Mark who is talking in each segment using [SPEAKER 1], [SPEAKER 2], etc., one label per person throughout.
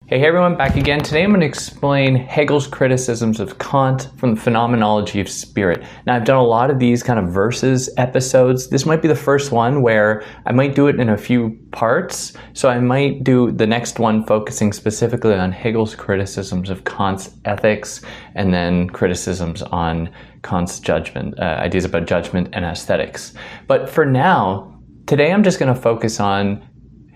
[SPEAKER 1] Hey everyone, back again. Today I'm going to explain Hegel's criticisms of Kant from the Phenomenology of Spirit. Now I've done a lot of these kind of verses episodes. This might be the first one where I might do it in a few parts. So I might do the next one focusing specifically on Hegel's criticisms of Kant's ethics and then criticisms on Kant's judgment, ideas about judgment and aesthetics. But for now, today I'm just going to focus on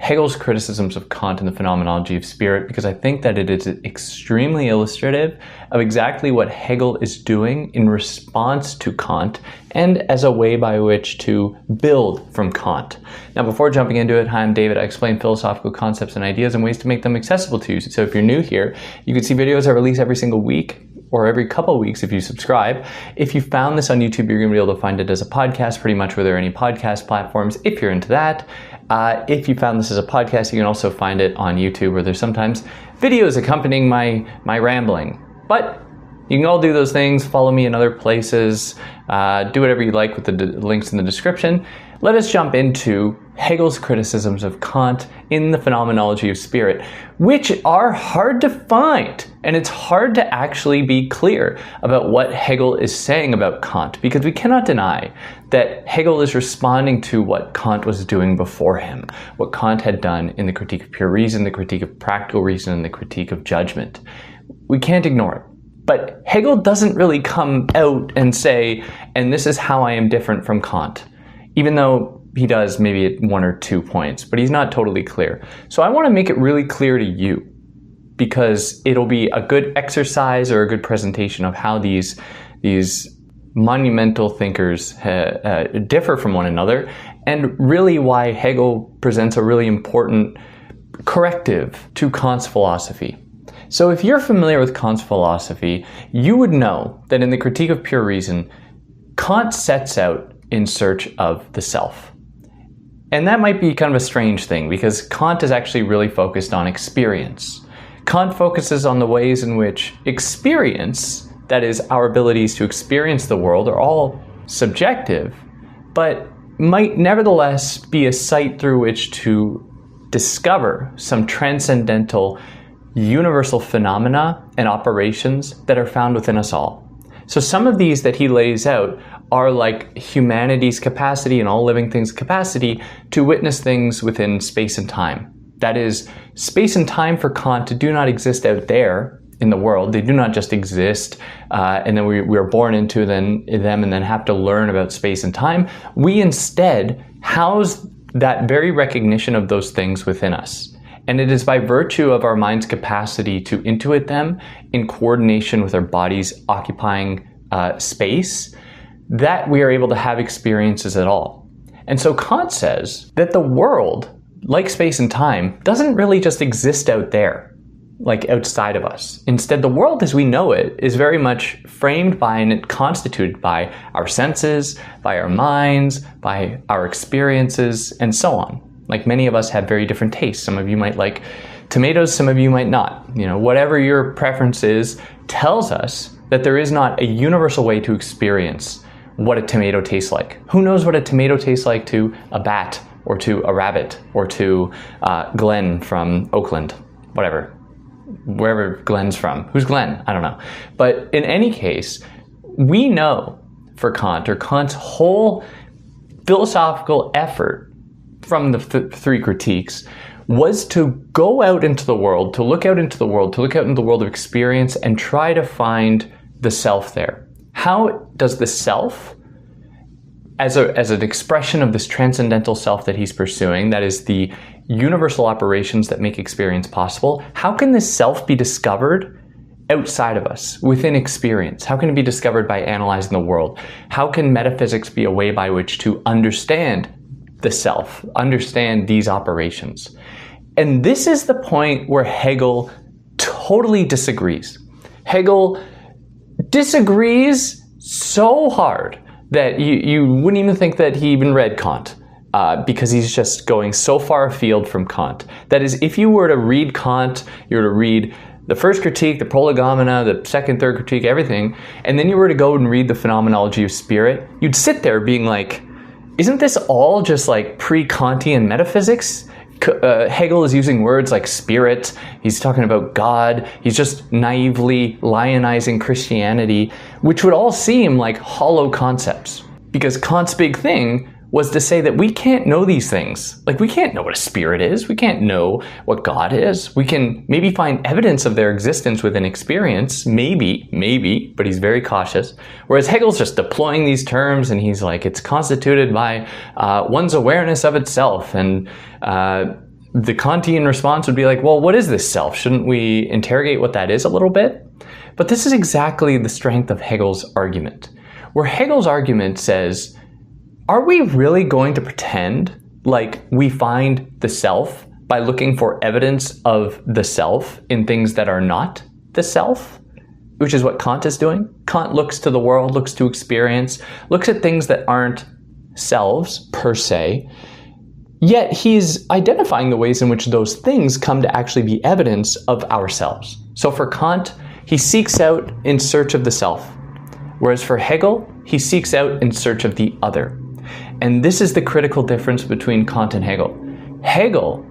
[SPEAKER 1] Hegel's criticisms of Kant and the Phenomenology of Spirit because I think that it is extremely illustrative of exactly what Hegel is doing in response to Kant and as a way by which to build from Kant. Now, before jumping into it, hi, I'm David. I explain philosophical concepts and ideas and ways to make them accessible to you. So if you're new here, you can see videos I release every single week or every couple of weeks if you subscribe. If you found this on YouTube, you're going to be able to find it as a podcast pretty much where there are any podcast platforms if you're into that. If you found this as a podcast, you can also find it on YouTube where there's sometimes videos accompanying my rambling. But you can all do those things, follow me in other places, do whatever you like with the links in the description. Let us jump into Hegel's criticisms of Kant in the Phenomenology of Spirit, which are hard to find. And it's hard to actually be clear about what Hegel is saying about Kant, because we cannot deny that Hegel is responding to what Kant was doing before him, what Kant had done in the Critique of Pure Reason, the Critique of Practical Reason, and the Critique of Judgment. We can't ignore it. But Hegel doesn't really come out and say, and this is how I am different from Kant, even though he does maybe at one or 2 points, but he's not totally clear. So I want to make it really clear to you because it'll be a good exercise or a good presentation of how these monumental thinkers differ from one another and really why Hegel presents a really important corrective to Kant's philosophy. So if you're familiar with Kant's philosophy, you would know that in the Critique of Pure Reason, Kant sets out in search of the self. And that might be kind of a strange thing because Kant is actually really focused on experience. Kant focuses on the ways in which experience, that is, our abilities to experience the world, are all subjective, but might nevertheless be a site through which to discover some transcendental universal phenomena and operations that are found within us all. So some of these that he lays out are like humanity's capacity and all living things' capacity to witness things within space and time. That is, space and time for Kant do not exist out there in the world. They do not just exist and then we are born into them and then have to learn about space and time. We instead house that very recognition of those things within us. And it is by virtue of our mind's capacity to intuit them in coordination with our bodies occupying space that we are able to have experiences at all. And so Kant says that the world, like space and time, doesn't really just exist out there, like outside of us. Instead, the world as we know it is very much framed by and constituted by our senses, by our minds, by our experiences, and so on. Like many of us have very different tastes. Some of you might like tomatoes, some of you might not. Whatever your preference is tells us that there is not a universal way to experience what a tomato tastes like. Who knows what a tomato tastes like to a bat or to a rabbit or to Glenn from Oakland, whatever, wherever Glenn's from. Who's Glenn? I don't know. But in any case, we know for Kant, or Kant's whole philosophical effort from the three critiques was to go out into the world, to look out into the world, to look out into the world of experience and try to find the self there. How does the self, as an expression of this transcendental self that he's pursuing, that is the universal operations that make experience possible, how can this self be discovered outside of us, within experience? How can it be discovered by analyzing the world? How can metaphysics be a way by which to understand the self, understand these operations? And this is the point where Hegel totally disagrees. Hegel disagrees so hard that you wouldn't even think that he even read Kant, because he's just going so far afield from Kant. That is, if you were to read Kant, you were to read the first critique, the prolegomena, the second, third critique, everything, and then you were to go and read the Phenomenology of Spirit, you'd sit there being like, isn't this all just like pre-Kantian metaphysics? Hegel is using words like spirit. He's talking about God. He's just naively lionizing Christianity, which would all seem like hollow concepts. Because Kant's big thing was to say that we can't know these things. Like, we can't know what a spirit is. We can't know what God is. We can maybe find evidence of their existence within experience. Maybe, but he's very cautious. Whereas Hegel's just deploying these terms, and he's like, it's constituted by one's awareness of itself. And the Kantian response would be like, well, what is this self? Shouldn't we interrogate what that is a little bit? But this is exactly the strength of Hegel's argument, where Hegel's argument says, are we really going to pretend like we find the self by looking for evidence of the self in things that are not the self? Which is what Kant is doing. Kant looks to the world, looks to experience, looks at things that aren't selves per se, yet he's identifying the ways in which those things come to actually be evidence of ourselves. So for Kant, he seeks out in search of the self, whereas for Hegel, he seeks out in search of the other. And this is the critical difference between Kant and Hegel. Hegel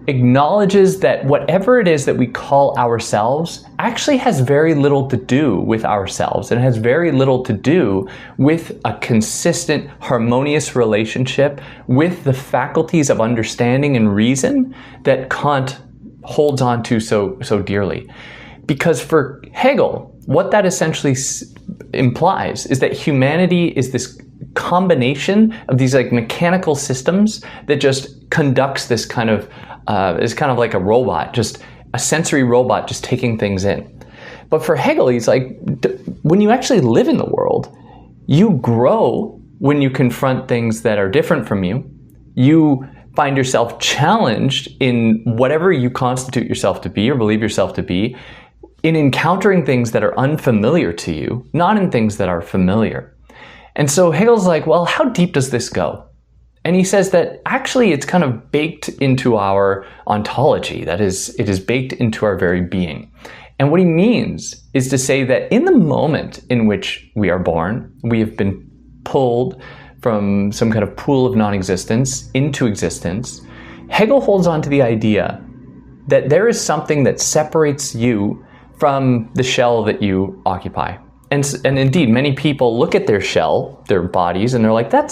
[SPEAKER 1] acknowledges that whatever it is that we call ourselves actually has very little to do with ourselves, and has very little to do with a consistent, harmonious relationship with the faculties of understanding and reason that Kant holds on to so dearly. Because for Hegel, what that essentially implies is that humanity is this combination of these like mechanical systems that just conducts this kind of is kind of like a robot, just a sensory robot just taking things in. But for Hegel, he's like, when you actually live in the world, you grow when you confront things that are different from you. You find yourself challenged in whatever you constitute yourself to be or believe yourself to be, in encountering things that are unfamiliar to you, not in things that are familiar. And so Hegel's like, well, how deep does this go? And he says that actually it's kind of baked into our ontology. That is, it is baked into our very being. And what he means is to say that in the moment in which we are born, we have been pulled from some kind of pool of non-existence into existence. Hegel holds on to the idea that there is something that separates you from the shell that you occupy. And indeed, many people look at their shell, their bodies, and they're like, that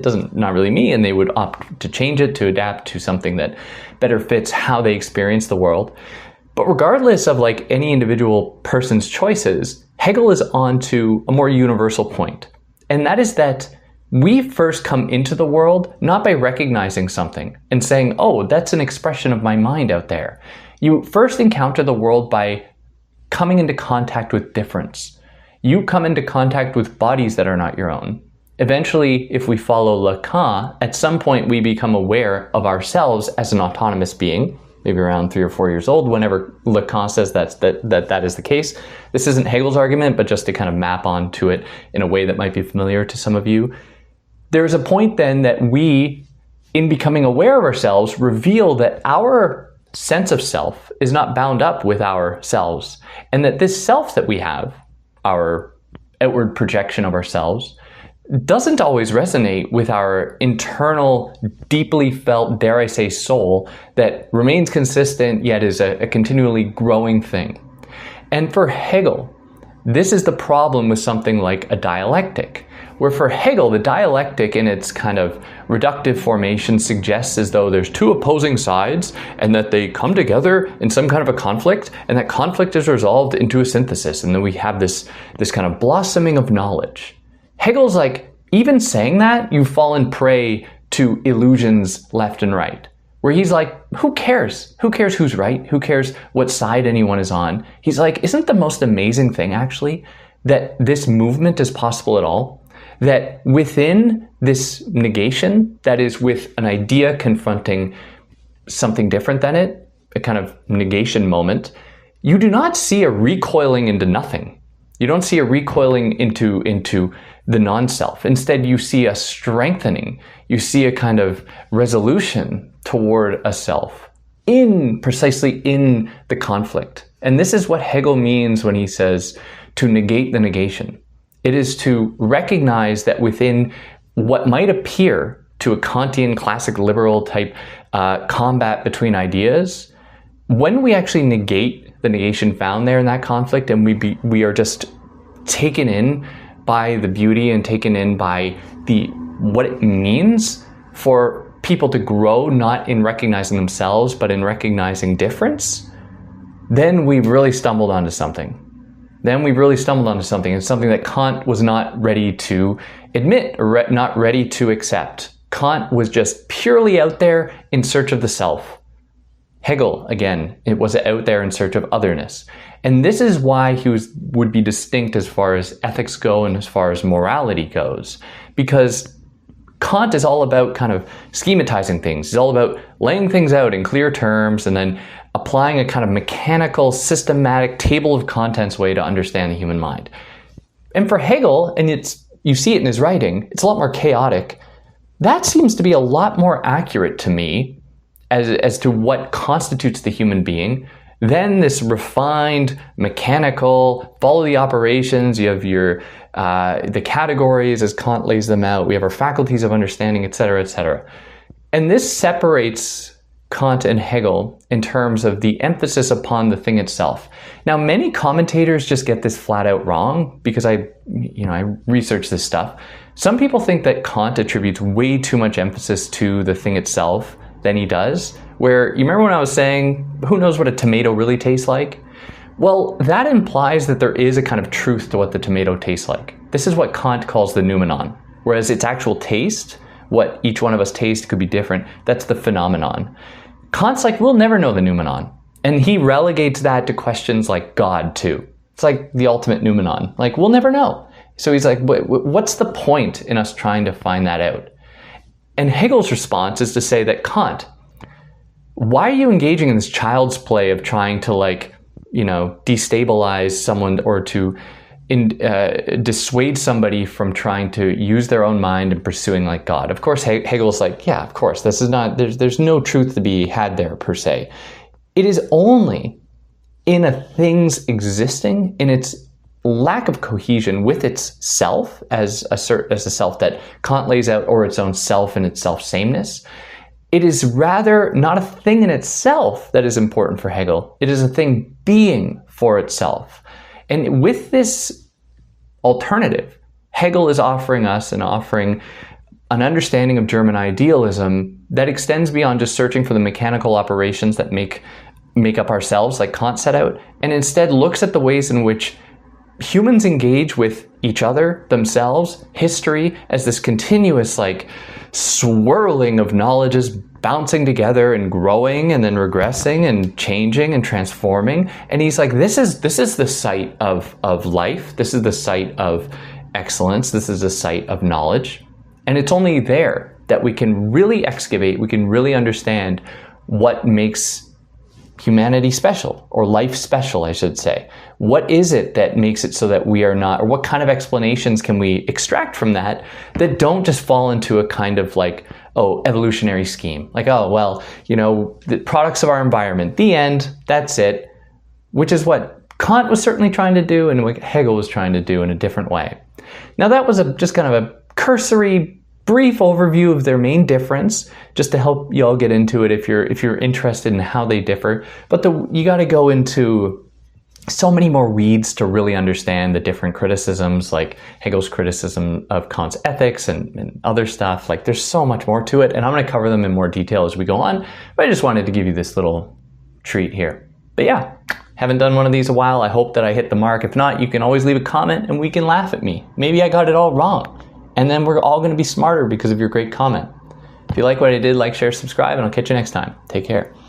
[SPEAKER 1] doesn't not really me, and they would opt to change it, to adapt to something that better fits how they experience the world. But regardless of like any individual person's choices, Hegel is on to a more universal point. And that is that we first come into the world not by recognizing something and saying, oh, that's an expression of my mind out there. You first encounter the world by coming into contact with difference. You come into contact with bodies that are not your own. Eventually, if we follow Lacan, at some point we become aware of ourselves as an autonomous being, maybe around 3 or 4 years old, whenever Lacan says that is the case. This isn't Hegel's argument, but just to kind of map onto it in a way that might be familiar to some of you. There's a point then that we, in becoming aware of ourselves, reveal that our sense of self is not bound up with ourselves, and that this self that we have, our outward projection of ourselves, doesn't always resonate with our internal, deeply felt, dare I say, soul that remains consistent yet is a continually growing thing. And for Hegel, this is the problem with something like a dialectic, where for Hegel, the dialectic in its kind of reductive formation suggests as though there's two opposing sides and that they come together in some kind of a conflict, and that conflict is resolved into a synthesis, and then we have this kind of blossoming of knowledge. Hegel's like, even saying that, you've fallen prey to illusions left and right, where he's like, who cares? Who cares who's right? Who cares what side anyone is on? He's like, isn't the most amazing thing actually that this movement is possible at all? That within this negation, that is with an idea confronting something different than it, a kind of negation moment, you do not see a recoiling into nothing. You don't see a recoiling into the non-self. Instead, you see a strengthening. You see a kind of resolution toward a self precisely in the conflict. And this is what Hegel means when he says to negate the negation. It is to recognize that within what might appear to a Kantian classic liberal type combat between ideas, when we actually negate the negation found there in that conflict, and we are just taken in by the beauty and taken in by what it means for people to grow, not in recognizing themselves, but in recognizing difference, then we've really stumbled onto something. And something that Kant was not ready to admit or not ready to accept. Kant was just purely out there in search of the self. Hegel, again, it was out there in search of otherness. And this is why he would be distinct as far as ethics go and as far as morality goes. Because Kant is all about kind of schematizing things. He's all about laying things out in clear terms and then applying a kind of mechanical, systematic table of contents way to understand the human mind. And for Hegel, and you see it in his writing, it's a lot more chaotic. That seems to be a lot more accurate to me as to what constitutes the human being than this refined, mechanical, follow the operations. You have the categories as Kant lays them out. We have our faculties of understanding, etc., etc. And this separates Kant and Hegel in terms of the emphasis upon the thing itself. Now, many commentators just get this flat out wrong because I research this stuff. Some people think that Kant attributes way too much emphasis to the thing itself than he does, where, you remember when I was saying, who knows what a tomato really tastes like? Well, that implies that there is a kind of truth to what the tomato tastes like. This is what Kant calls the noumenon, whereas its actual taste, what each one of us taste could be different, that's the phenomenon. Kant's like, we'll never know the noumenon. And he relegates that to questions like God too. It's like the ultimate noumenon. Like, we'll never know. So he's like, what's the point in us trying to find that out? And Hegel's response is to say that, Kant, why are you engaging in this child's play of trying to destabilize someone or to dissuade somebody from trying to use their own mind and pursuing like God? Of course, Hegel's like, yeah, of course, this is not, there's no truth to be had there per se. It is only in a thing's existing, in its lack of cohesion with its self as a self that Kant lays out, or its own self and its self-sameness. It is rather not a thing in itself that is important for Hegel. It is a thing being for itself. And with this alternative, Hegel is offering us an understanding of German idealism that extends beyond just searching for the mechanical operations that make up ourselves, like Kant set out, and instead looks at the ways in which humans engage with each other, themselves, history, as this continuous swirling of knowledges bouncing together and growing and then regressing and changing and transforming. And he's like, this is the site of life. This is the site of excellence. This is the site of knowledge. And it's only there that we can really excavate, we can really understand what makes humanity special, or life special, I should say. What is it that makes it so that we are not, or what kind of explanations can we extract from that don't just fall into a kind of evolutionary scheme? The products of our environment, the end, that's it. Which is what Kant was certainly trying to do and what Hegel was trying to do in a different way. Now that was just kind of a cursory, brief overview of their main difference, just to help you all get into it if you're interested in how they differ. But you got to go into so many more reads to really understand the different criticisms, like Hegel's criticism of Kant's ethics and other stuff. There's so much more to it, and I'm going to cover them in more detail as we go on. But I just wanted to give you this little treat here. But yeah, haven't done one of these in a while. I hope that I hit the mark. If not, you can always leave a comment and we can laugh at me. Maybe I got it all wrong. And then we're all going to be smarter because of your great comment. If you like what I did, like, share, subscribe, and I'll catch you next time. Take care.